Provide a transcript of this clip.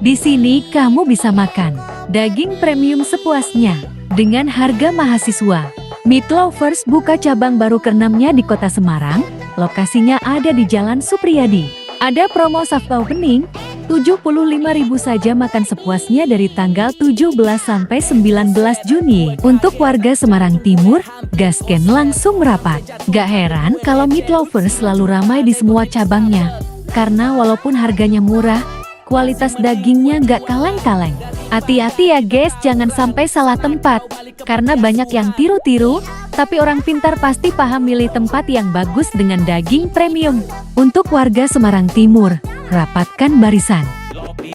Di sini kamu bisa makan daging premium sepuasnya dengan harga mahasiswa. Meat Lovers buka cabang baru ke-6-nya di Kota Semarang. Lokasinya ada di Jalan Supriyadi. Ada promo soft opening, 75.000 saja makan sepuasnya dari tanggal 17 sampai 19 Juni. Untuk warga Semarang Timur, gasken langsung merapat. Gak heran kalau Meat Lovers selalu ramai di semua cabangnya. Karena walaupun harganya murah, kualitas dagingnya gak kaleng-kaleng. Hati-hati ya guys, jangan sampai salah tempat. Karena banyak yang tiru-tiru, tapi orang pintar pasti paham milih tempat yang bagus dengan daging premium. Untuk warga Semarang Timur, rapatkan barisan.